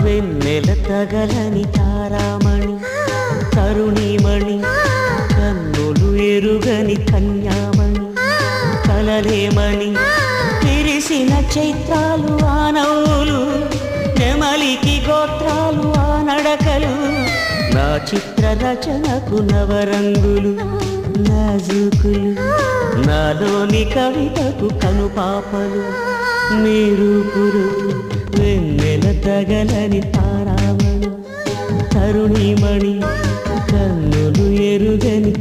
వెన్నెల తగలని తారామణి తరుణిమణి కన్నులు ఎరుగని కన్యామణి కలలేమని విరిసిన చైత్రాలు ఆ నవ్వులు నెమలికి గోత్రాలు ఆ నడకలు నా చిత్ర రచనకు నవరంగులు నాజూకులు నాలోని కవితకు కనుపాపలు నీరూపులు వెన్నెల తగలని తారామణి తరుణిమణి కన్నులు ఎరుగని